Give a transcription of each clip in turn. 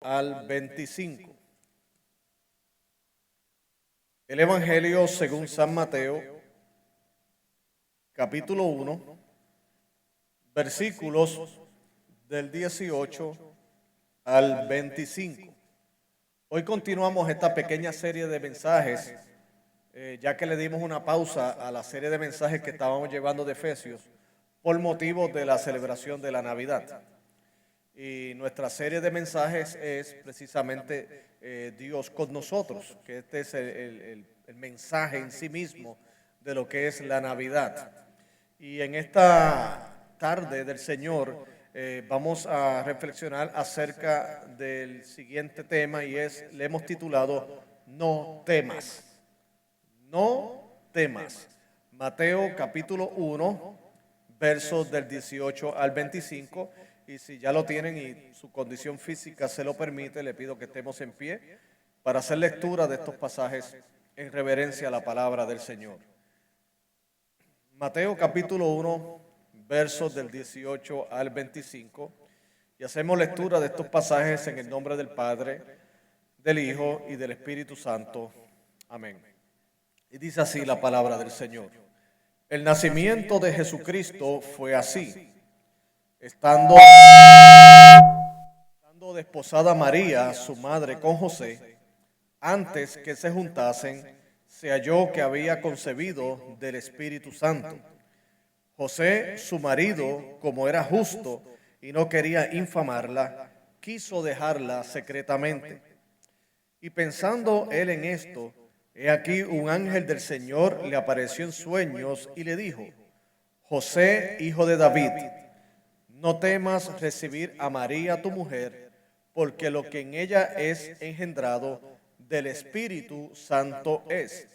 al 25. El Evangelio según San Mateo, capítulo 1, versículos del 18 al 25. Hoy continuamos esta pequeña serie de mensajes, ya que le dimos una pausa a la serie de mensajes que estábamos llevando de Efesios por motivo de la celebración de la Navidad. Y nuestra serie de mensajes es precisamente Dios con nosotros, que este es el mensaje en sí mismo de lo que es la Navidad. Y en esta tarde del Señor vamos a reflexionar acerca del siguiente tema y le hemos titulado No temas. No temas. Mateo capítulo 1, versos del 18 al 25. Y si ya lo tienen y su condición física se lo permite, le pido que estemos en pie para hacer lectura de estos pasajes en reverencia a la palabra del Señor. Mateo capítulo 1, versos del 18 al 25. Y hacemos lectura de estos pasajes en el nombre del Padre, del Hijo y del Espíritu Santo. Amén. Y dice así la palabra del Señor. El nacimiento de Jesucristo fue así. Estando desposada María, su madre, con José, antes que se juntasen, se halló que había concebido del Espíritu Santo. José, su marido, como era justo y no quería infamarla, quiso dejarla secretamente. Y pensando él en esto, he aquí un ángel del Señor le apareció en sueños y le dijo: José, hijo de David, no temas recibir a María tu mujer, porque lo que en ella es engendrado del Espíritu Santo es.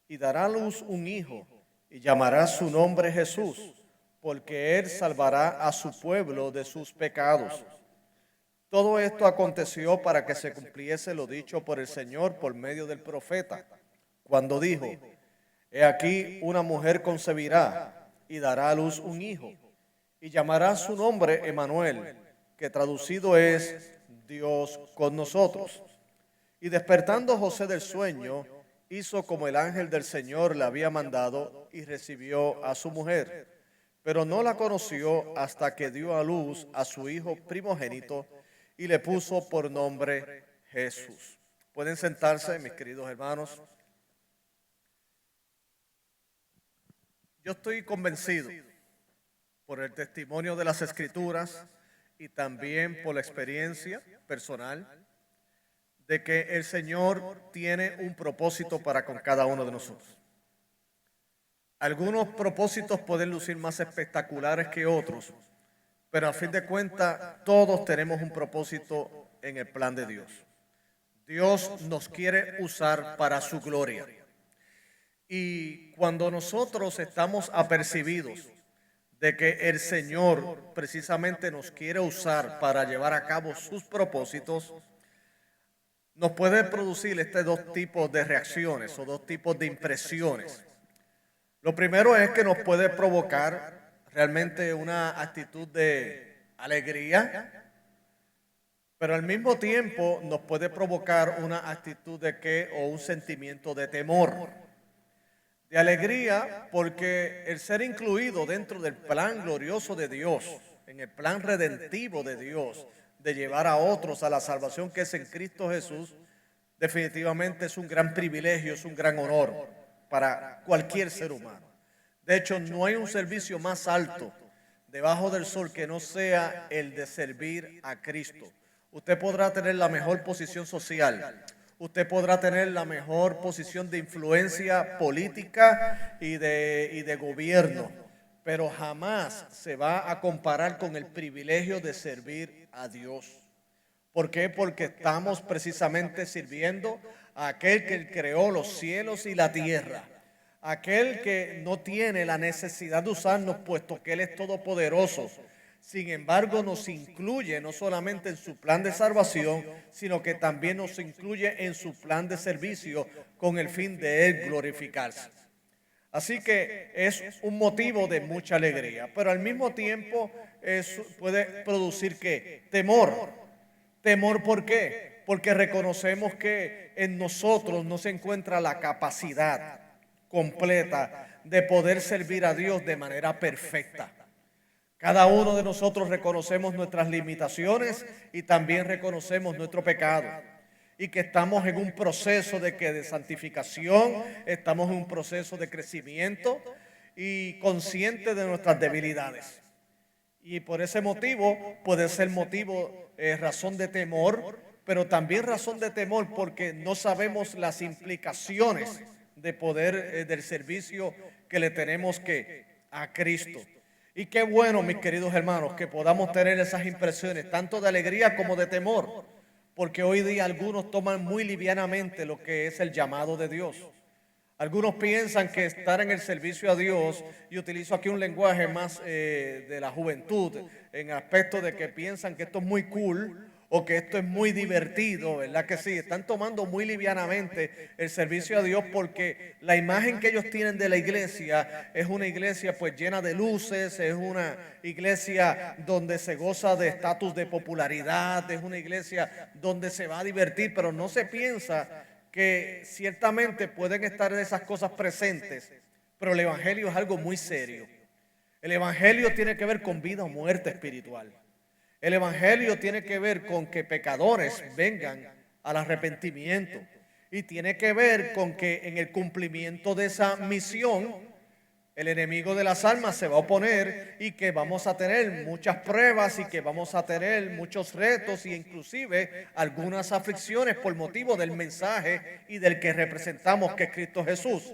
Y dará a luz un hijo, y llamará su nombre Jesús, porque él salvará a su pueblo de sus pecados. Todo esto aconteció para que se cumpliese lo dicho por el Señor por medio del profeta, cuando dijo: He aquí una mujer concebirá y dará a luz un hijo, y llamará su nombre Emmanuel, que traducido es Dios con nosotros. Y despertando José del sueño, hizo como el ángel del Señor le había mandado y recibió a su mujer. Pero no la conoció hasta que dio a luz a su hijo primogénito y le puso por nombre Jesús. Pueden sentarse, mis queridos hermanos. Yo estoy convencido por el testimonio de las Escrituras y también por la experiencia personal de que el Señor tiene un propósito para con cada uno de nosotros. Algunos propósitos pueden lucir más espectaculares que otros, pero a fin de cuentas todos tenemos un propósito en el plan de Dios. Dios nos quiere usar para su gloria. Y cuando nosotros estamos apercibidos de que el Señor precisamente nos quiere usar para llevar a cabo sus propósitos, nos puede producir dos tipos de reacciones o dos tipos de impresiones. Lo primero es que nos puede provocar realmente una actitud de alegría, pero al mismo tiempo nos puede provocar una actitud o un sentimiento de temor. De alegría porque el ser incluido dentro del plan glorioso de Dios, en el plan redentivo de Dios, de llevar a otros a la salvación que es en Cristo Jesús, definitivamente es un gran privilegio, es un gran honor para cualquier ser humano. De hecho, no hay un servicio más alto debajo del sol que no sea el de servir a Cristo. Usted podrá tener la mejor posición social, usted podrá tener la mejor posición de influencia política y de gobierno, pero jamás se va a comparar con el privilegio de servir a Dios. ¿Por qué? Porque estamos precisamente sirviendo a aquel que creó los cielos y la tierra, aquel que no tiene la necesidad de usarnos puesto que Él es todopoderoso. Sin embargo, nos incluye no solamente en su plan de salvación, sino que también nos incluye en su plan de servicio con el fin de Él glorificarse. Así que es un motivo de mucha alegría, pero al mismo tiempo puede producir ¿qué? Temor. Temor, ¿por qué? Porque reconocemos que en nosotros no se encuentra la capacidad completa de poder servir a Dios de manera perfecta. Cada uno de nosotros reconocemos nuestras limitaciones y también reconocemos nuestro pecado. Y que estamos en un proceso de santificación, estamos en un proceso de crecimiento y conscientes de nuestras debilidades. Y por ese motivo puede ser razón de temor, pero también razón de temor porque no sabemos las implicaciones de poder del servicio que le tenemos a Cristo. Y qué bueno, mis queridos hermanos, que podamos tener esas impresiones, tanto de alegría como de temor, porque hoy día algunos toman muy livianamente lo que es el llamado de Dios. Algunos piensan que estar en el servicio a Dios, y utilizo aquí un lenguaje más de la juventud, en el aspecto de que piensan que esto es muy cool o que esto es muy divertido, ¿verdad que sí? Están tomando muy livianamente el servicio a Dios porque la imagen que ellos tienen de la iglesia es una iglesia pues llena de luces, es una iglesia donde se goza de estatus de popularidad, es una iglesia donde se va a divertir, pero no se piensa que ciertamente pueden estar esas cosas presentes, pero el evangelio es algo muy serio. El evangelio tiene que ver con vida o muerte espiritual. El evangelio tiene que ver con que pecadores vengan al arrepentimiento y tiene que ver con que en el cumplimiento de esa misión el enemigo de las almas se va a oponer y que vamos a tener muchas pruebas y que vamos a tener muchos retos e inclusive algunas aflicciones por motivo del mensaje y del que representamos, que es Cristo Jesús.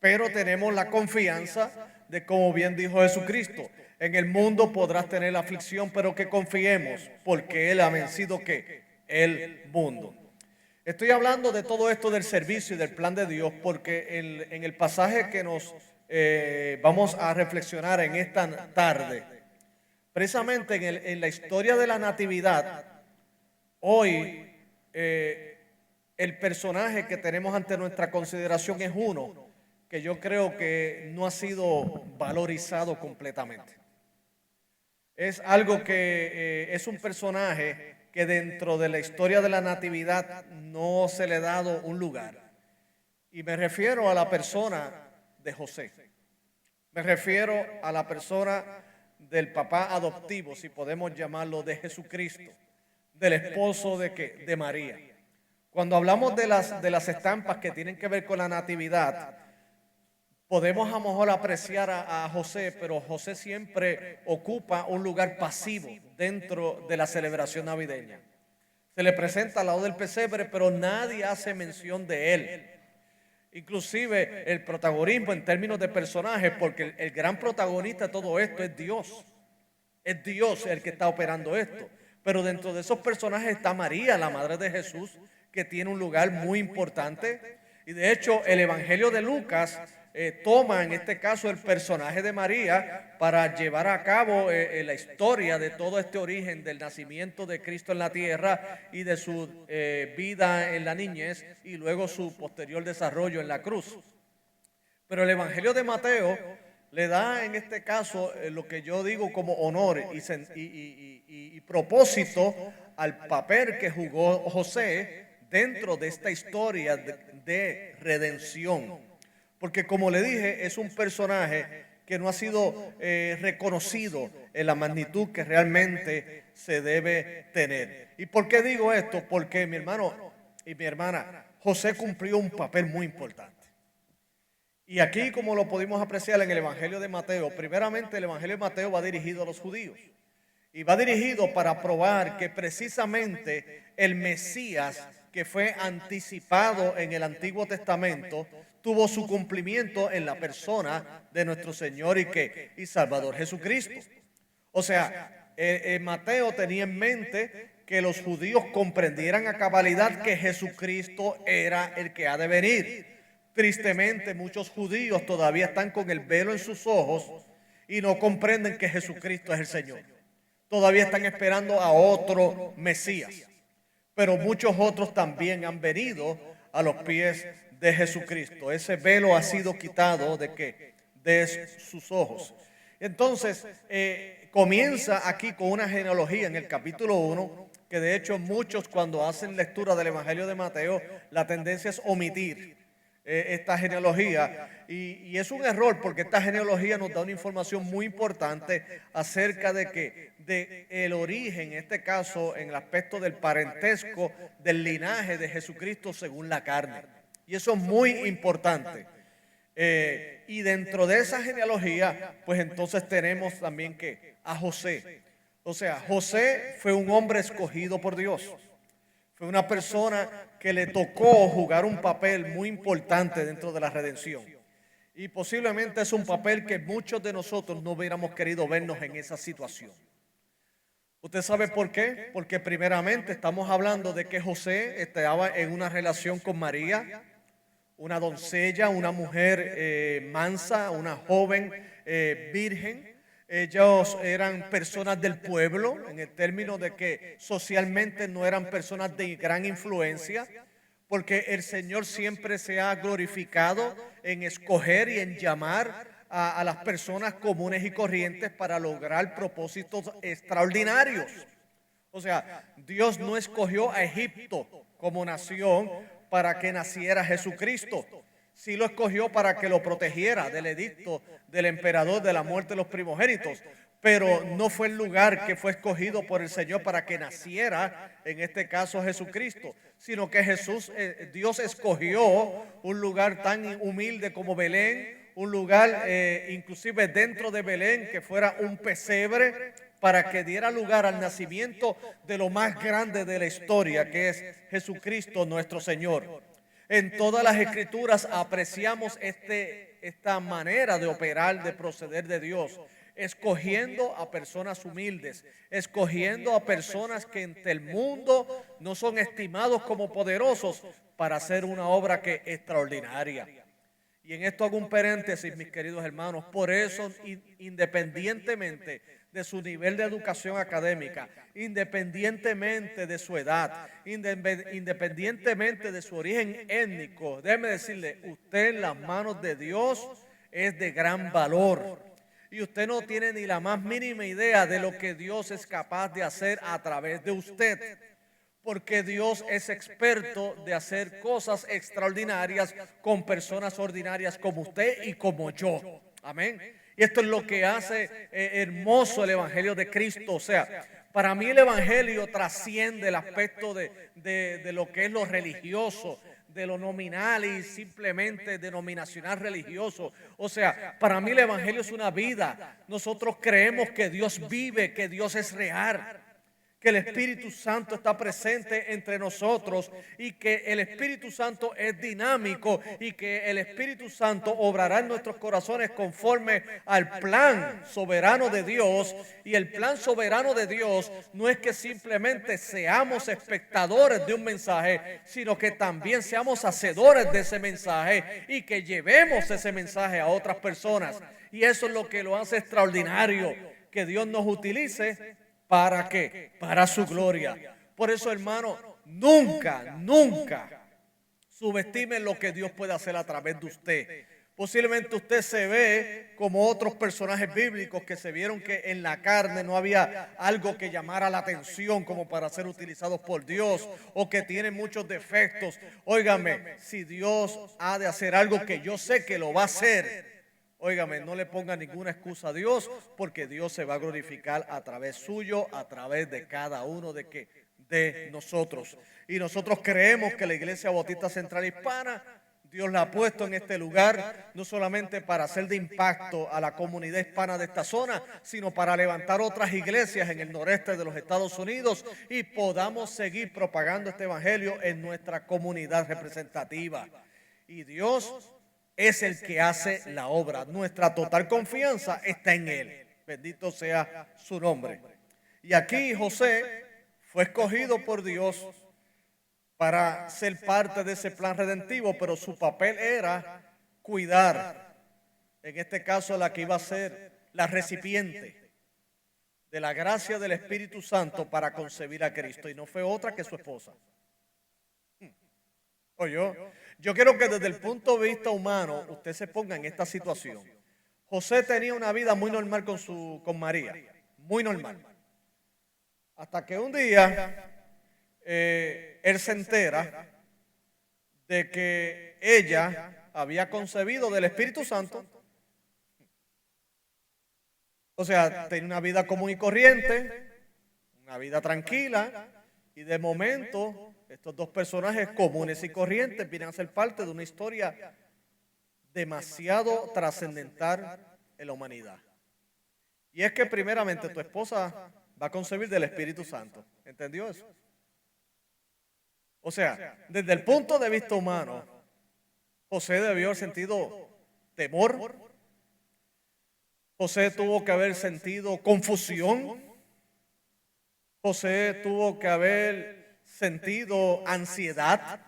Pero tenemos la confianza de, como bien dijo Jesucristo, en el mundo podrás tener aflicción, pero que confiemos porque Él ha vencido ¿qué? El mundo. Estoy hablando de todo esto del servicio y del plan de Dios porque en el pasaje que nos vamos a reflexionar en esta tarde, precisamente en la historia de la Natividad, hoy el personaje que tenemos ante nuestra consideración es uno que yo creo que no ha sido valorizado completamente. Es algo que es un personaje que dentro de la historia de la Natividad no se le ha dado un lugar. Y me refiero a la persona de José. Me refiero a la persona del papá adoptivo, si podemos llamarlo, de Jesucristo, del esposo de María. Cuando hablamos de las estampas que tienen que ver con la Natividad, podemos a lo mejor apreciar a José, pero José siempre ocupa un lugar pasivo dentro de la celebración navideña. Se le presenta al lado del pesebre, pero nadie hace mención de él. Inclusive el protagonismo en términos de personajes, porque el gran protagonista de todo esto es Dios. Es Dios el que está operando esto. Pero dentro de esos personajes está María, la madre de Jesús, que tiene un lugar muy importante. Y de hecho el Evangelio de Lucas toma en este caso el personaje de María para llevar a cabo la historia de todo este origen del nacimiento de Cristo en la tierra y de su vida en la niñez y luego su posterior desarrollo en la cruz. Pero el Evangelio de Mateo le da en este caso lo que yo digo como honor y propósito al papel que jugó José dentro de esta historia de redención. Porque como le dije, es un personaje que no ha sido reconocido en la magnitud que realmente se debe tener. ¿Y por qué digo esto? Porque mi hermano y mi hermana, José cumplió un papel muy importante. Y aquí, como lo pudimos apreciar en el Evangelio de Mateo, primeramente el Evangelio de Mateo va dirigido a los judíos. Y va dirigido para probar que precisamente el Mesías que fue anticipado en el Antiguo Testamento tuvo su cumplimiento en la persona de nuestro Señor y Salvador Jesucristo. O sea, Mateo tenía en mente que los judíos comprendieran a cabalidad que Jesucristo era el que ha de venir. Tristemente, muchos judíos todavía están con el velo en sus ojos y no comprenden que Jesucristo es el Señor. Todavía están esperando a otro Mesías. Pero muchos otros también han venido a los pies de Jesucristo. Ese velo ha sido quitado de sus ojos. Entonces, comienza aquí con una genealogía en el capítulo 1 que de hecho muchos cuando hacen lectura del Evangelio de Mateo, la tendencia es omitir esta genealogía y es un error porque esta genealogía nos da una información muy importante acerca de el origen, en este caso en el aspecto del parentesco, del linaje de Jesucristo según la carne, y eso es muy importante. Y dentro de esa genealogía, pues entonces tenemos también que a José. O sea, José fue un hombre escogido por Dios. Fue una persona que le tocó jugar un papel muy importante dentro de la redención. Y posiblemente es un papel que muchos de nosotros no hubiéramos querido vernos en esa situación. ¿Usted sabe por qué? Porque primeramente estamos hablando de que José estaba en una relación con María, una doncella, una mujer mansa, una joven virgen. Ellos eran personas del pueblo, en el término de que socialmente no eran personas de gran influencia, porque el Señor siempre se ha glorificado en escoger y en llamar a las personas comunes y corrientes para lograr propósitos extraordinarios. O sea, Dios no escogió a Egipto como nación para que naciera Jesucristo. Sí lo escogió para que lo protegiera del edicto del emperador de la muerte de los primogénitos, pero no fue el lugar que fue escogido por el Señor para que naciera, en este caso Jesucristo, sino que Dios escogió un lugar tan humilde como Belén, un lugar inclusive dentro de Belén que fuera un pesebre para que diera lugar al nacimiento de lo más grande de la historia, que es Jesucristo nuestro Señor. En todas las escrituras apreciamos esta manera de operar, de proceder de Dios, escogiendo a personas humildes, escogiendo a personas que entre el mundo no son estimados como poderosos para hacer una obra que es extraordinaria. Y en esto hago un paréntesis, mis queridos hermanos. Por eso, independientemente de su nivel de educación académica, independientemente de su edad, independientemente de su origen étnico, déjeme decirle, usted en las manos de Dios es de gran valor. Y usted no tiene ni la más mínima idea de lo que Dios es capaz de hacer a través de usted. Porque Dios es experto de hacer cosas extraordinarias con personas ordinarias como usted y como yo. Amén. Y esto es lo que hace hermoso el Evangelio de Cristo. O sea, para mí el Evangelio trasciende el aspecto de lo que es lo religioso, de lo nominal y simplemente denominacional religioso. O sea, para mí el Evangelio es una vida. Nosotros creemos que Dios vive, que Dios es real, que el Espíritu Santo está presente entre nosotros y que el Espíritu Santo es dinámico y que el Espíritu Santo obrará en nuestros corazones conforme al plan soberano de Dios. Y el plan soberano de Dios no es que simplemente seamos espectadores de un mensaje, sino que también seamos hacedores de ese mensaje y que llevemos ese mensaje a otras personas. Y eso es lo que lo hace extraordinario, que Dios nos utilice. ¿Para qué? Para su gloria. Por eso, hermano, nunca subestimen lo que Dios puede hacer a través de usted. Posiblemente usted se ve como otros personajes bíblicos que se vieron que en la carne no había algo que llamara la atención como para ser utilizados por Dios, o que tienen muchos defectos. Óigame, si Dios ha de hacer algo, que yo sé que lo va a hacer, óigame, no le ponga ninguna excusa a Dios, porque Dios se va a glorificar a través suyo, a través de cada uno de nosotros. Y nosotros creemos que la Iglesia Bautista Central Hispana, Dios la ha puesto en este lugar, no solamente para hacer de impacto a la comunidad hispana de esta zona, sino para levantar otras iglesias en el noreste de los Estados Unidos y podamos seguir propagando este evangelio en nuestra comunidad representativa. Y Dios es el que hace la obra. Nuestra total confianza está en Él. Bendito sea su nombre. Y aquí José fue escogido por Dios para ser parte de ese plan redentivo, pero su papel era cuidar, en este caso la que iba a ser la recipiente de la gracia del Espíritu Santo para concebir a Cristo, y no fue otra que su esposa. Oye, yo quiero que desde el punto de vista humano usted se ponga en esta situación. José tenía una vida muy normal con María, muy normal. Hasta que un día él se entera de que ella había concebido del Espíritu Santo. O sea, tenía una vida común y corriente, una vida tranquila, y de momento estos dos personajes comunes y corrientes vienen a ser parte de una historia demasiado trascendental en la humanidad. Y es que primeramente tu esposa va a concebir del Espíritu Santo. ¿Entendió eso? O sea, desde el punto de vista humano, José debió haber sentido temor. José tuvo que haber sentido confusión. José tuvo que haber sentido ansiedad.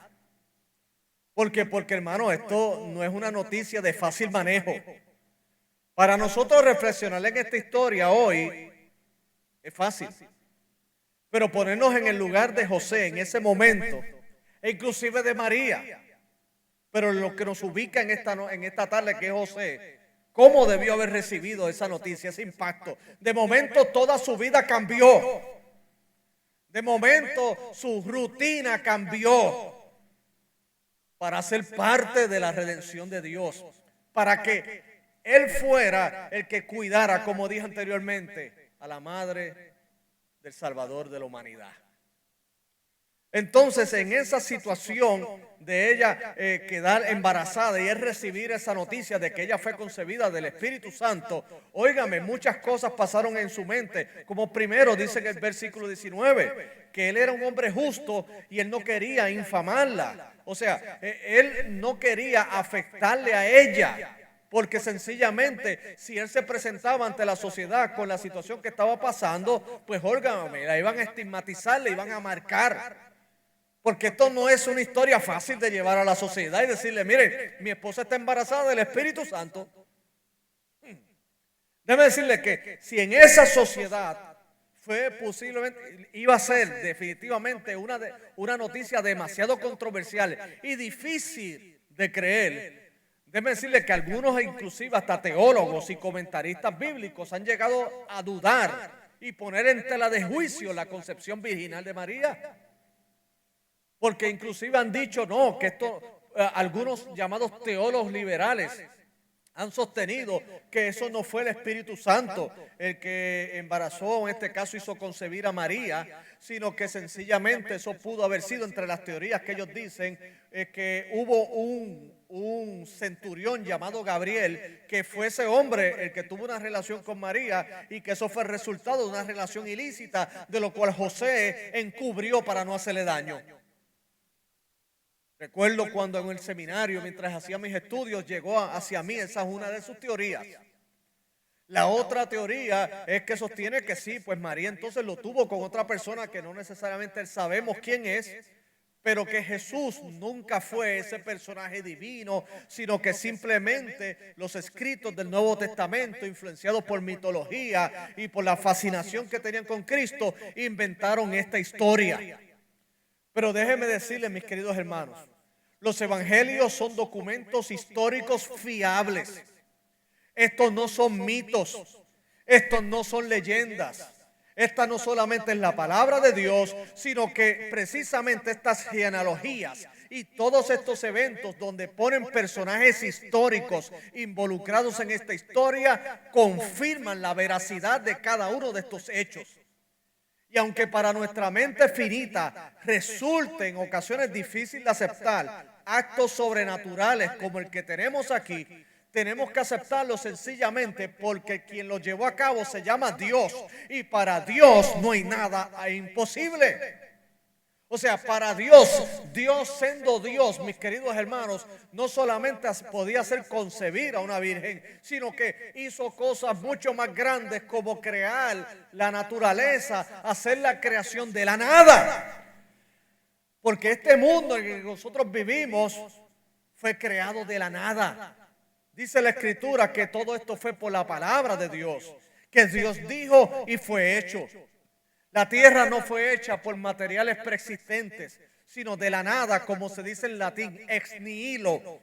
Porque hermano, esto no es una noticia de fácil manejo. Para nosotros reflexionar en esta historia hoy es fácil. Pero ponernos en el lugar de José en ese momento, e inclusive de María, pero lo que nos ubica en esta tarde, que es José, ¿cómo debió haber recibido esa noticia, ese impacto? De momento toda su vida cambió. De momento su rutina cambió para ser parte de la redención de Dios, para que Él fuera el que cuidara, como dije anteriormente, a la madre del Salvador de la humanidad. Entonces, en esa situación de ella quedar embarazada y es recibir esa noticia de que ella fue concebida del Espíritu Santo, óigame, muchas cosas pasaron en su mente. Como primero dice en el versículo 19, que él era un hombre justo y él no quería infamarla. O sea, él no quería afectarle a ella. Porque sencillamente, si él se presentaba ante la sociedad con la situación que estaba pasando, pues óigame, la iban a estigmatizar, le iban a marcar. Porque esto no es una historia fácil de llevar a la sociedad y decirle, miren, mi esposa está embarazada del Espíritu Santo. Déjeme decirle que si en esa sociedad fue posiblemente, iba a ser definitivamente una noticia demasiado controversial y difícil de creer. Déjeme decirle que algunos, inclusive hasta teólogos y comentaristas bíblicos, han llegado a dudar y poner en tela de juicio la concepción virginal de María. Porque inclusive han dicho, no, que esto, algunos llamados teólogos liberales han sostenido que eso no fue el Espíritu Santo el que embarazó, en este caso hizo concebir a María, sino que sencillamente eso pudo haber sido, entre las teorías que ellos dicen, que hubo un centurión llamado Gabriel, que fue ese hombre el que tuvo una relación con María y que eso fue el resultado de una relación ilícita, de lo cual José encubrió para no hacerle daño. Recuerdo cuando en el seminario, mientras hacía mis estudios, llegó hacia mí, esa es una de sus teorías. La otra teoría es que sostiene que sí, pues María entonces lo tuvo con otra persona que no necesariamente sabemos quién es, pero que Jesús nunca fue ese personaje divino, sino que simplemente los escritos del Nuevo Testamento, influenciados por mitología y por la fascinación que tenían con Cristo, inventaron esta historia. Pero déjenme decirles, mis queridos hermanos, los evangelios son documentos históricos fiables. Estos no son mitos, estos no son leyendas. Esta no solamente es la palabra de Dios, sino que precisamente estas genealogías y todos estos eventos donde ponen personajes históricos involucrados en esta historia confirman la veracidad de cada uno de estos hechos. Y aunque para nuestra mente finita resulte en ocasiones difícil de aceptar actos sobrenaturales como el que tenemos aquí, tenemos que aceptarlo sencillamente porque quien lo llevó a cabo se llama Dios. Y para Dios no hay nada imposible. O sea, para Dios, Dios siendo Dios, mis queridos hermanos, no solamente podía hacer concebir a una virgen, sino que hizo cosas mucho más grandes como crear la naturaleza, hacer la creación de la nada. Porque este mundo en el que nosotros vivimos fue creado de la nada. Dice la Escritura que todo esto fue por la palabra de Dios, que Dios dijo y fue hecho. La tierra no fue hecha por materiales preexistentes, sino de la nada, como se dice en latín, ex nihilo.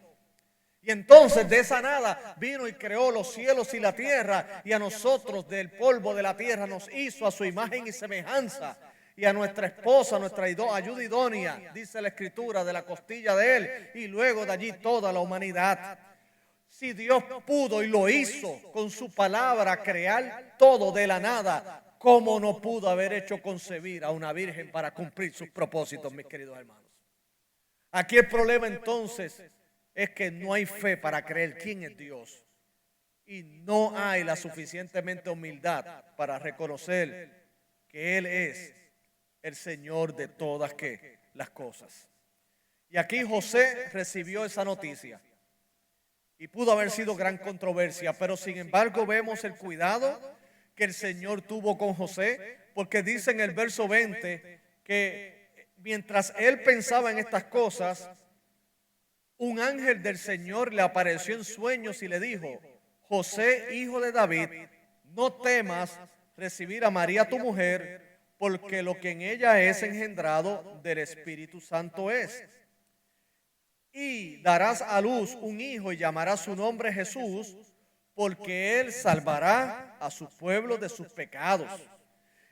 Y entonces de esa nada vino y creó los cielos y la tierra, y a nosotros del polvo de la tierra nos hizo a su imagen y semejanza. y a nuestra esposa, nuestra ayuda idónea, dice la Escritura, de la costilla de él, y luego de allí toda la humanidad. Si Dios pudo y lo hizo con su palabra crear todo de la nada, ¿cómo no pudo haber hecho concebir a una virgen para cumplir sus propósitos, mis queridos hermanos? Aquí el problema entonces es que no hay fe para creer quién es Dios y no hay la suficientemente humildad para reconocer que Él es el Señor de todas las cosas. Y aquí José recibió esa noticia y pudo haber sido gran controversia, pero sin embargo vemos el cuidado que el Señor tuvo con José, porque dice en el verso 20 que mientras él pensaba en estas cosas, un ángel del Señor le apareció en sueños y le dijo: José, hijo de David, no temas recibir a María tu mujer, porque lo que en ella es engendrado del Espíritu Santo es. Y darás a luz un hijo y llamarás su nombre Jesús, porque él salvará a su pueblo de sus pecados.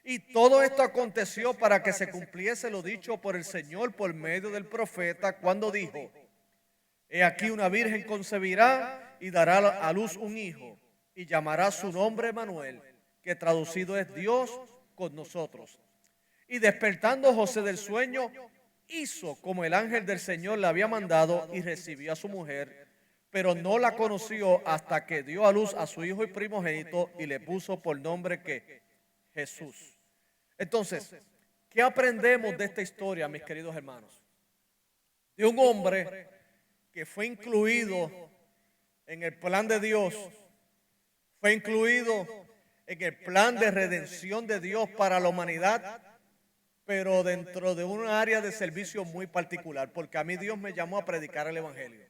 Y todo esto aconteció para que se cumpliese lo dicho por el Señor por medio del profeta, cuando dijo: He aquí una virgen concebirá y dará a luz un hijo, y llamará su nombre Manuel, que traducido es Dios con nosotros. Y despertando José del sueño, hizo como el ángel del Señor le había mandado y recibió a su mujer, pero no la conoció hasta que dio a luz a su hijo y primogénito y le puso por nombre que Jesús. Entonces, ¿qué aprendemos de esta historia, mis queridos hermanos? De un hombre que fue incluido en el plan de Dios, fue incluido en el plan de redención de Dios para la humanidad, pero dentro de un área de servicio muy particular, porque a mí Dios me llamó a predicar el Evangelio.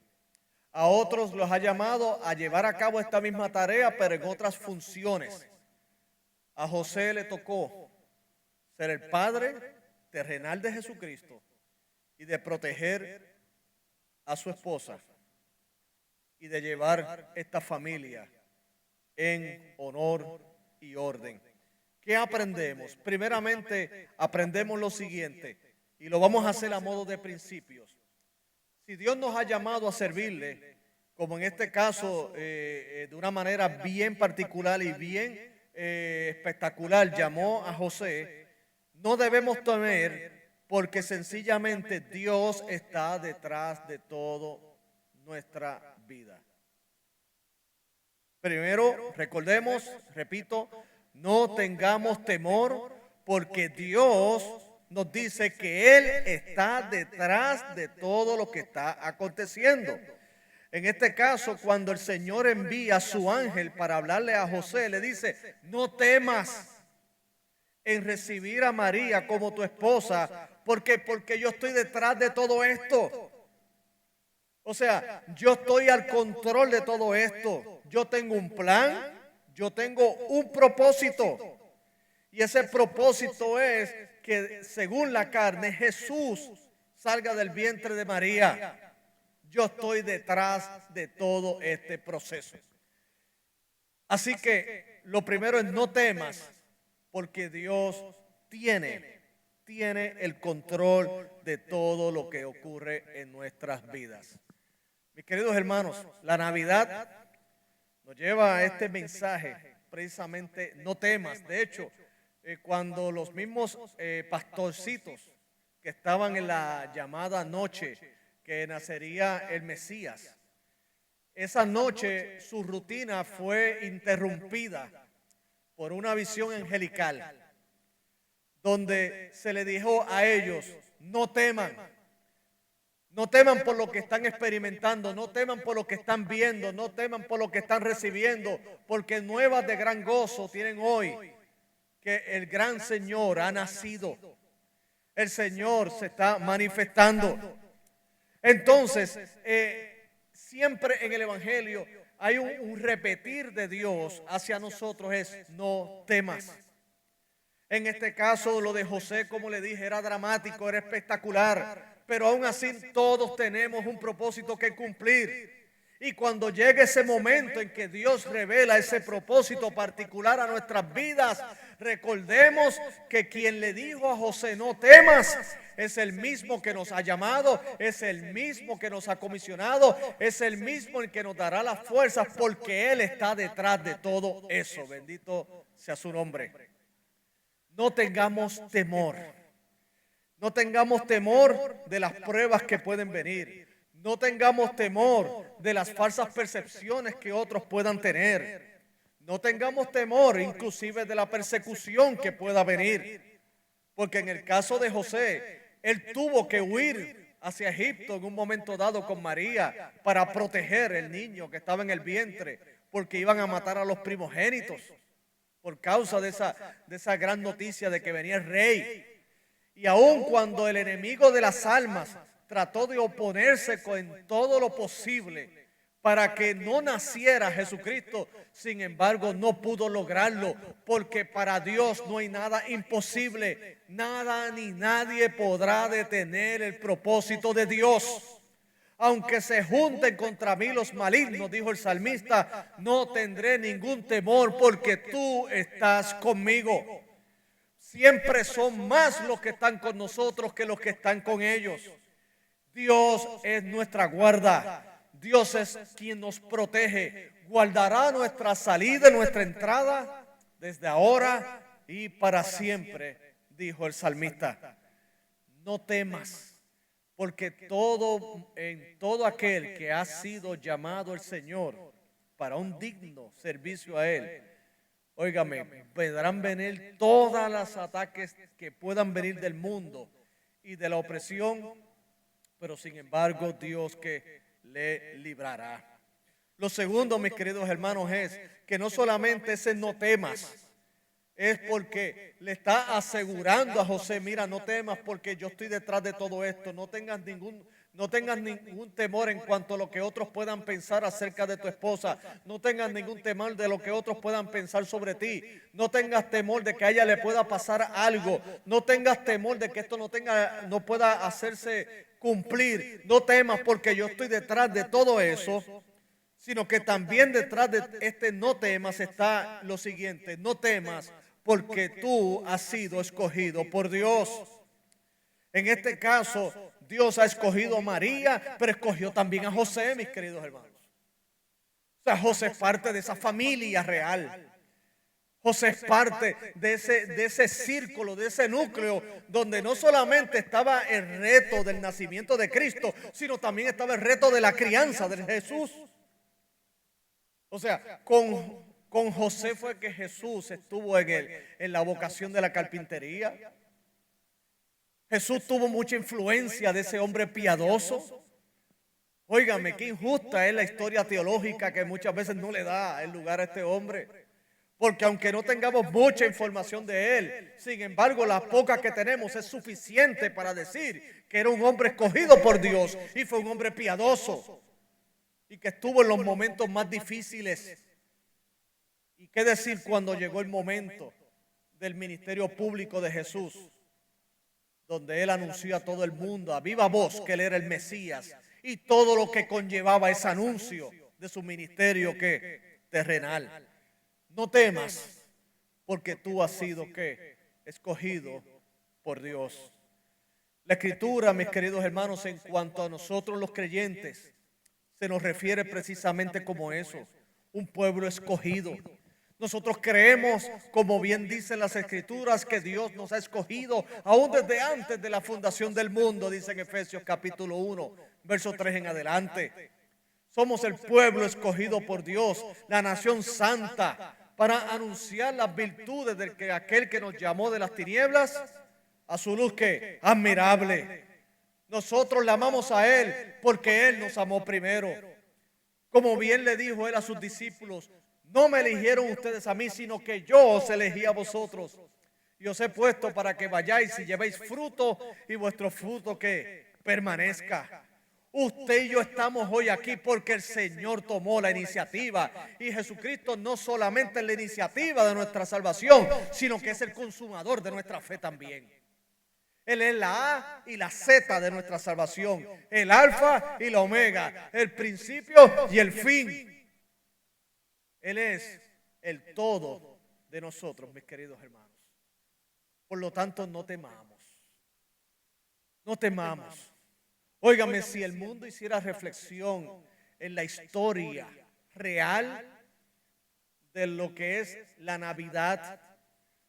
A otros los ha llamado a llevar a cabo esta misma tarea, pero en otras funciones. A José le tocó ser el padre terrenal de Jesucristo y de proteger a su esposa y de llevar esta familia en honor y orden. ¿Qué aprendemos? Primeramente, aprendemos lo siguiente, y lo vamos a hacer a modo de principios. Si Dios nos ha llamado a servirle, como en este caso, de una manera bien particular y bien espectacular, llamó a José, no debemos temer, porque sencillamente Dios está detrás de toda nuestra vida. Primero, recordemos, repito, no tengamos temor, porque Dios nos dice que Él está detrás de todo lo que está aconteciendo. En este caso, cuando el Señor envía a su ángel para hablarle a José, le dice: no temas en recibir a María como tu esposa, porque yo estoy detrás de todo esto. O sea, yo estoy al control de todo esto. Yo tengo un plan, yo tengo un propósito. Y ese propósito es que, según la carne, Jesús salga del vientre de María. Yo estoy detrás de todo este proceso. Así que lo primero es: no temas, porque Dios tiene el control de todo lo que ocurre en nuestras vidas. Mis queridos hermanos, la Navidad nos lleva a este mensaje, precisamente: no temas. De hecho, cuando los mismos pastorcitos que estaban en la llamada noche que nacería el Mesías, esa noche su rutina fue interrumpida por una visión angelical, donde se le dijo a ellos: no teman. No teman por lo que están experimentando, no teman por lo que están viendo, no teman por lo que están recibiendo, porque nuevas de gran gozo tienen hoy, que el gran Señor ha nacido. El Señor se está manifestando. Entonces, siempre en el Evangelio hay un repetir de Dios hacia nosotros: es no temas. En este caso, lo de José, como le dije, era dramático, era espectacular, pero aún así todos tenemos un propósito que cumplir. Y cuando llegue ese momento en que Dios revela ese propósito particular a nuestras vidas, recordemos que quien le dijo a José, no temas, es el mismo que nos ha llamado, es el mismo que nos ha comisionado, es el mismo el que nos dará las fuerzas, porque Él está detrás de todo eso. Bendito sea su nombre. No tengamos temor. No tengamos temor de las pruebas que pueden venir. No tengamos temor de las falsas percepciones que otros puedan tener. No tengamos temor inclusive de la persecución que pueda venir. Porque en el caso de José, él tuvo que huir hacia Egipto en un momento dado con María para proteger el niño que estaba en el vientre, porque iban a matar a los primogénitos por causa de esa gran noticia de que venía el rey. Y aun cuando el enemigo de las almas trató de oponerse con todo lo posible para que no naciera Jesucristo, sin embargo no pudo lograrlo, porque para Dios no hay nada imposible. Nada ni nadie podrá detener el propósito de Dios. Aunque se junten contra mí los malignos, dijo el salmista, no tendré ningún temor porque tú estás conmigo. Siempre son más los que están con nosotros que los que están con ellos. Dios es nuestra guarda. Dios es quien nos protege. Guardará nuestra salida y nuestra entrada desde ahora y para siempre, dijo el salmista. No temas, porque todo aquel que ha sido llamado el Señor para un digno servicio a Él, óigame, podrán venir todos los ataques que puedan venir del mundo y de la opresión, pero sin embargo Dios que le librará. Lo segundo, mis queridos hermanos, es que no solamente ese no temas, es porque le está asegurando a José, mira, no temas porque yo estoy detrás de todo esto, no tengas ningún temor en cuanto a lo que otros puedan pensar acerca de tu esposa, no tengas ningún temor de lo que otros puedan pensar sobre ti, no tengas temor de que a ella le pueda pasar algo, no tengas temor de que esto no pueda hacerse cumplir, no temas porque yo estoy detrás de todo eso, sino que también detrás de este no temas está lo siguiente, no temas porque tú has sido escogido por Dios. En este caso, Dios ha escogido a María, pero escogió también a José, mis queridos hermanos. O sea, José es parte de esa familia real. José es parte de ese círculo, de ese núcleo, donde no solamente estaba el reto del nacimiento de Cristo, sino también estaba el reto de la crianza de Jesús. O sea, con José fue que Jesús estuvo en la vocación de la carpintería. Jesús tuvo mucha influencia de ese hombre piadoso. Óigame, qué injusta es la historia teológica que muchas veces no le da el lugar a este hombre. Porque aunque no tengamos mucha información de él, sin embargo, la poca que tenemos es suficiente para decir que era un hombre escogido por Dios y fue un hombre piadoso y que estuvo en los momentos más difíciles. ¿Y qué decir cuando llegó el momento del ministerio público de Jesús, donde él anunció a todo el mundo a viva voz que él era el Mesías y todo lo que conllevaba ese anuncio de su ministerio terrenal? No temas, porque tú has sido escogido por Dios. La Escritura, mis queridos hermanos, en cuanto a nosotros los creyentes, se nos refiere precisamente como eso, un pueblo escogido. Nosotros creemos, como bien dicen las Escrituras, que Dios nos ha escogido aún desde antes de la fundación del mundo, dice en Efesios capítulo 1, verso 3 en adelante. Somos el pueblo escogido por Dios, la nación santa, para anunciar las virtudes de aquel que nos llamó de las tinieblas a su luz que admirable. Nosotros le amamos a Él porque Él nos amó primero. Como bien le dijo Él a sus discípulos, no me eligieron ustedes a mí, sino que yo os elegí a vosotros. Y os he puesto para que vayáis y llevéis fruto y vuestro fruto que permanezca. Usted y yo estamos hoy aquí porque el Señor tomó la iniciativa y Jesucristo no solamente es la iniciativa de nuestra salvación, sino que es el consumador de nuestra fe también. Él es la A y la Z de nuestra salvación, el alfa y la omega, el principio y el fin. Él es el todo de nosotros, mis queridos hermanos. Por lo tanto, no temamos. No temamos. Óigame, si el mundo hiciera reflexión en la historia real de lo que es la Navidad,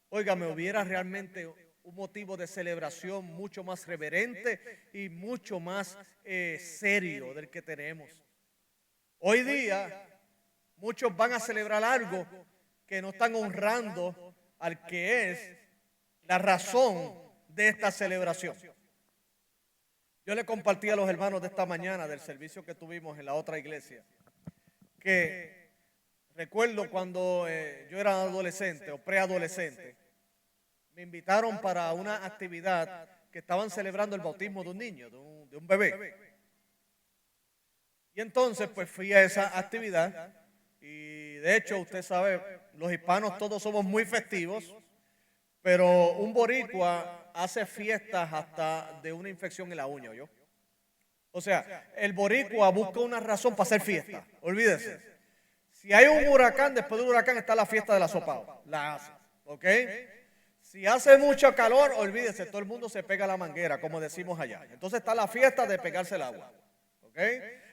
óigame, hubiera realmente un motivo de celebración mucho más reverente y mucho más serio del que tenemos. Hoy día, muchos van a celebrar algo que no están honrando al que es la razón de esta celebración. Yo le compartí a los hermanos de esta mañana del servicio que tuvimos en la otra iglesia, que recuerdo cuando yo era adolescente o preadolescente, me invitaron para una actividad que estaban celebrando el bautismo de un niño, de un bebé. Y entonces pues fui a esa actividad y de hecho usted sabe, los hispanos todos somos muy festivos, pero un boricua hace fiestas hasta de una infección en la uña, ¿yo? O sea, el boricua busca una razón para hacer fiesta, olvídese. Si hay un huracán, después del huracán está la fiesta de la sopa, la hace, ¿ok? Si hace mucho calor, olvídese, todo el mundo se pega la manguera, como decimos allá. Entonces está la fiesta de pegarse el agua, ¿ok?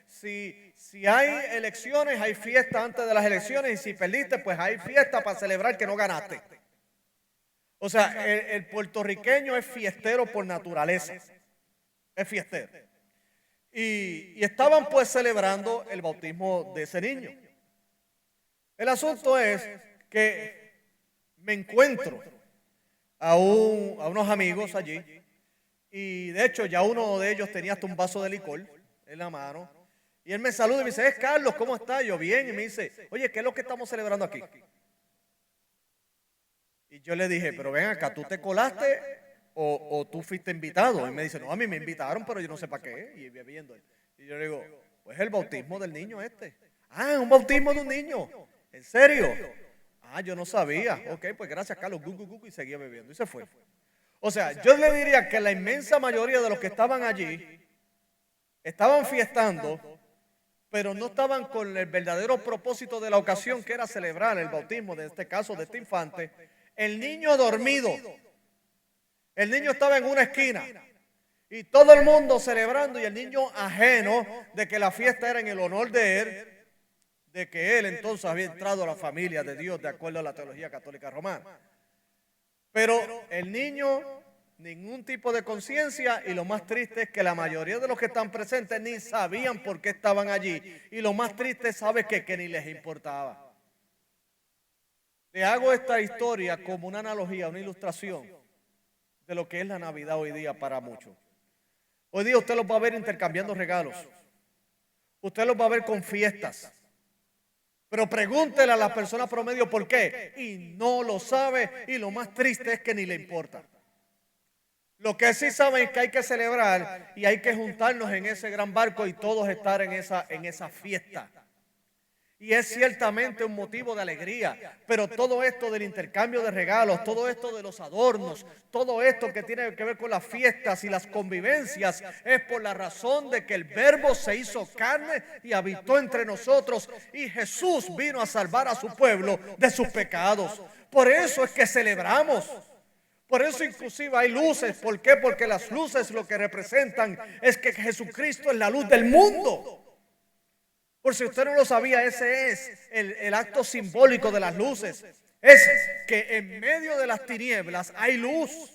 Si hay elecciones, hay fiesta antes de las elecciones, y si perdiste, pues hay fiesta para celebrar que no ganaste. O sea, el puertorriqueño es fiestero por naturaleza, es fiestero. Y estaban pues celebrando el bautismo de ese niño. El asunto es que me encuentro a unos amigos allí, y de hecho ya uno de ellos tenía hasta un vaso de licor en la mano, y él me saluda y me dice, Carlos, ¿cómo estás? Yo bien, y me dice, oye, ¿qué es lo que estamos celebrando aquí? Y yo le dije, pero ven acá, ¿tú te colaste o tú fuiste invitado? Y me dice, no, a mí me invitaron, pero yo no sé para qué, y bebiendo. Y yo le digo, pues el bautismo del niño este. Ah, es un bautismo de un niño, ¿en serio? Ah, yo no sabía. Ok, pues gracias, Carlos. Y seguía bebiendo. Y se fue. O sea, yo le diría que la inmensa mayoría de los que estaban allí estaban fiestando, pero no estaban con el verdadero propósito de la ocasión, que era celebrar el bautismo, de este caso, de este infante. El niño dormido. El niño estaba en una esquina. Y todo el mundo celebrando, y el niño ajeno de que la fiesta era en el honor de él, de que él entonces había entrado a la familia de Dios de acuerdo a la teología católica romana. Pero el niño, ningún tipo de conciencia, y lo más triste es que la mayoría de los que están presentes ni sabían por qué estaban allí, y lo más triste es saber que ni les importaba. Le hago esta historia como una analogía, una ilustración de lo que es la Navidad hoy día para muchos. Hoy día usted los va a ver intercambiando regalos, usted los va a ver con fiestas. Pero pregúntele a la persona promedio por qué, y no lo sabe, y lo más triste es que ni le importa. Lo que sí saben es que hay que celebrar y hay que juntarnos en ese gran barco y todos estar en esa fiesta. Y es ciertamente un motivo de alegría, pero todo esto del intercambio de regalos, todo esto de los adornos, todo esto que tiene que ver con las fiestas y las convivencias, es por la razón de que el Verbo se hizo carne y habitó entre nosotros, y Jesús vino a salvar a su pueblo de sus pecados. Por eso es que celebramos. Por eso inclusive hay luces. ¿Por qué? Porque las luces lo que representan es que Jesucristo es la luz del mundo. Por si usted no lo sabía, ese es el acto simbólico de las luces. Es que en medio de las tinieblas hay luz.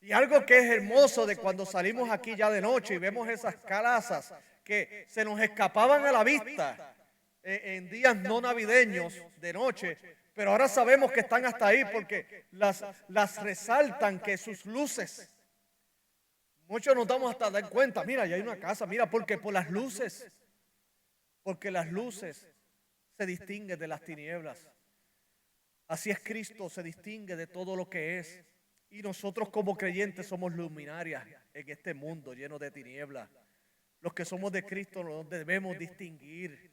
Y algo que es hermoso de cuando salimos aquí ya de noche y vemos esas calazas que se nos escapaban a la vista en días no navideños de noche, pero ahora sabemos que están hasta ahí porque las resaltan, que sus luces. Muchos nos damos hasta dar cuenta, mira, ya hay una casa, mira, porque por las luces. Porque las luces se distinguen de las tinieblas. Así es, Cristo se distingue de todo lo que es. Y nosotros como creyentes somos luminarias en este mundo lleno de tinieblas. Los que somos de Cristo nos debemos distinguir.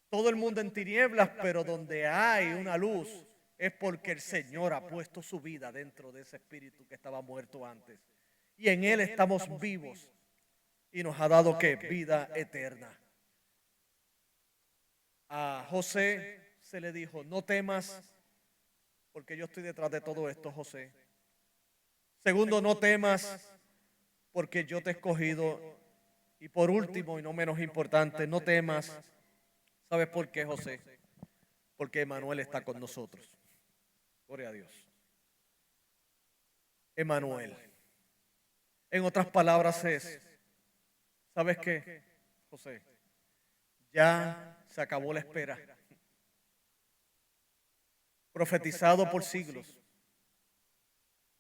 Todo el mundo en tinieblas, pero donde hay una luz, es porque el Señor ha puesto su vida dentro de ese espíritu que estaba muerto antes. Y en Él estamos vivos y nos ha dado ¿qué? Vida eterna. A José se le dijo, no temas, porque yo estoy detrás de todo esto, José. Segundo, no temas, porque yo te he escogido. Y por último, y no menos importante, no temas. ¿Sabes por qué, José? Porque Emanuel está con nosotros. Gloria a Dios. Emanuel. En otras palabras es, ¿sabes qué, José? Ya se acabó la espera. Profetizado por siglos.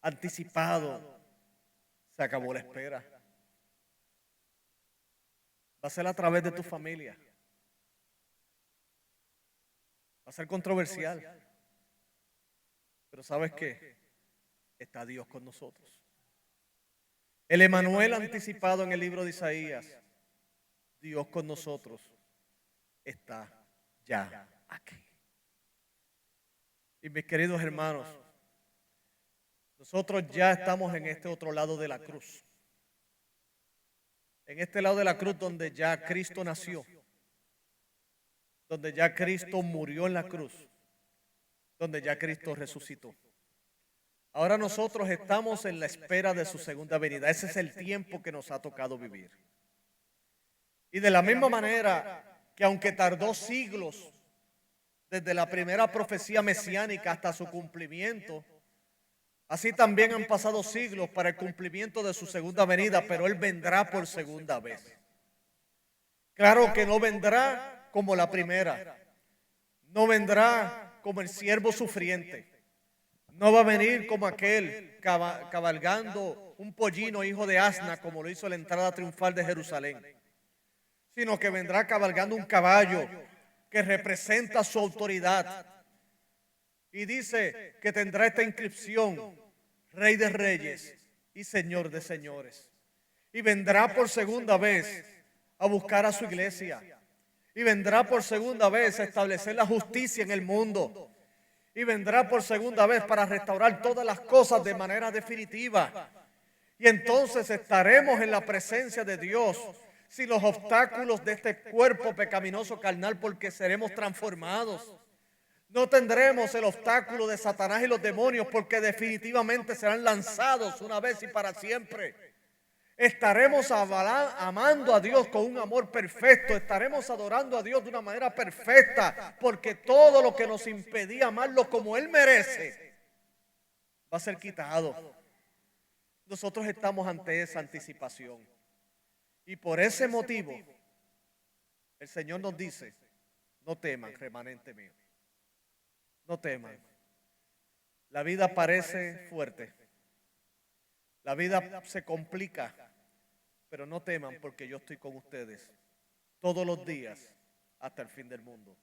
Anticipado. Se acabó la espera. Va a ser a través de tu familia. Va a ser controversial. Pero ¿sabes qué? Está Dios con nosotros. El Emanuel anticipado en el libro de Isaías, Dios con nosotros, está ya aquí. Y mis queridos hermanos, nosotros ya estamos en este otro lado de la cruz. En este lado de la cruz donde ya Cristo nació, donde ya Cristo murió en la cruz, donde ya Cristo resucitó. Ahora nosotros estamos en la espera de su segunda venida. Ese es el tiempo que nos ha tocado vivir. Y de la misma manera que aunque tardó siglos desde la primera profecía mesiánica hasta su cumplimiento, así también han pasado siglos para el cumplimiento de su segunda venida, pero Él vendrá por segunda vez. Claro que no vendrá como la primera, no vendrá como el siervo sufriente, no va a venir como aquel cabalgando un pollino hijo de asna como lo hizo en la entrada triunfal de Jerusalén, sino que vendrá cabalgando un caballo que representa su autoridad y dice que tendrá esta inscripción: Rey de Reyes y Señor de Señores. Y vendrá por segunda vez a buscar a su iglesia. Y vendrá por segunda vez a establecer la justicia en el mundo. Y vendrá por segunda vez para restaurar todas las cosas de manera definitiva. Y entonces estaremos en la presencia de Dios sin los obstáculos de este cuerpo pecaminoso carnal, porque seremos transformados. No tendremos el obstáculo de Satanás y los demonios, porque definitivamente serán lanzados una vez y para siempre. Estaremos amando a Dios con un amor perfecto. Estaremos adorando a Dios de una manera perfecta, porque todo lo que nos impedía amarlo como Él merece va a ser quitado. Nosotros estamos ante esa anticipación. Y por ese motivo, el Señor nos dice: no teman, remanente mío. No teman. La vida parece fuerte. La vida se complica. Pero no teman, porque yo estoy con ustedes todos los días hasta el fin del mundo.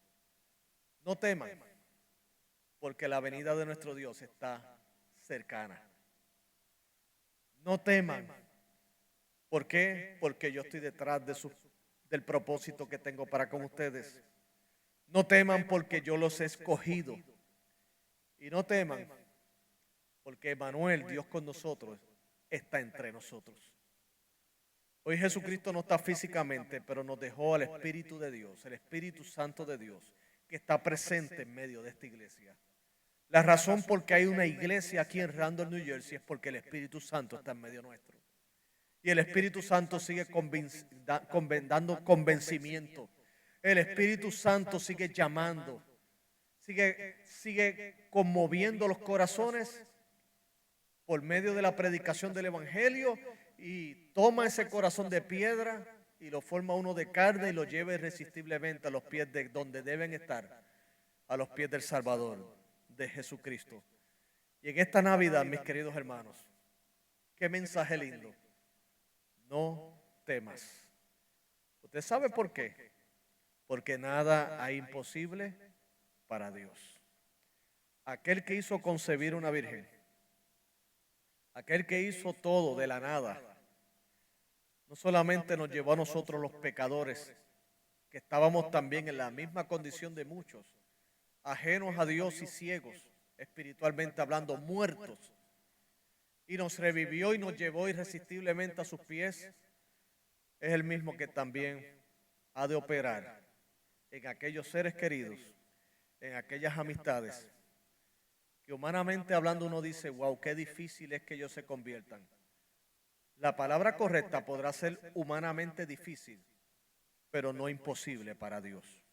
No teman, porque la venida de nuestro Dios está cercana. No teman. ¿Por qué? Porque yo estoy detrás del propósito que tengo para con ustedes. No teman, porque yo los he escogido. Y no teman, porque Emanuel, Dios con nosotros, está entre nosotros. Hoy Jesucristo no está físicamente, pero nos dejó al Espíritu de Dios, el Espíritu Santo de Dios, que está presente en medio de esta iglesia. La razón por qué hay una iglesia aquí en Randall, New Jersey, es porque el Espíritu Santo está en medio nuestro. Y el Espíritu Santo sigue dando convencimiento. El Espíritu Santo sigue llamando. Sigue conmoviendo los corazones por medio de la predicación del Evangelio, y toma ese corazón de piedra y lo forma uno de carne y lo lleva irresistiblemente a los pies de donde deben estar, a los pies del Salvador, de Jesucristo. Y en esta Navidad, mis queridos hermanos, qué mensaje lindo. No temas. ¿Usted sabe por qué? Porque nada hay imposible para Dios. Aquel que hizo concebir una virgen, aquel que hizo todo de la nada, no solamente nos llevó a nosotros los pecadores, que estábamos también en la misma condición de muchos, ajenos a Dios y ciegos, espiritualmente hablando, muertos, y nos revivió y nos llevó irresistiblemente a sus pies, es el mismo que también ha de operar en aquellos seres queridos, en aquellas amistades, que humanamente hablando uno dice, wow, qué difícil es que ellos se conviertan. La palabra correcta podrá ser humanamente difícil, pero no imposible para Dios.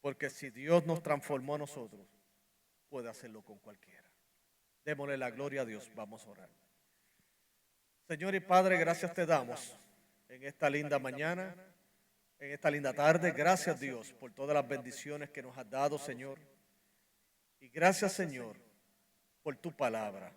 Porque si Dios nos transformó a nosotros, puede hacerlo con cualquiera. Démosle la gloria a Dios. Vamos a orar. Señor y Padre, gracias te damos en esta linda mañana, en esta linda tarde. Gracias, Dios, por todas las bendiciones que nos has dado, Señor. Y gracias, Señor, por tu palabra.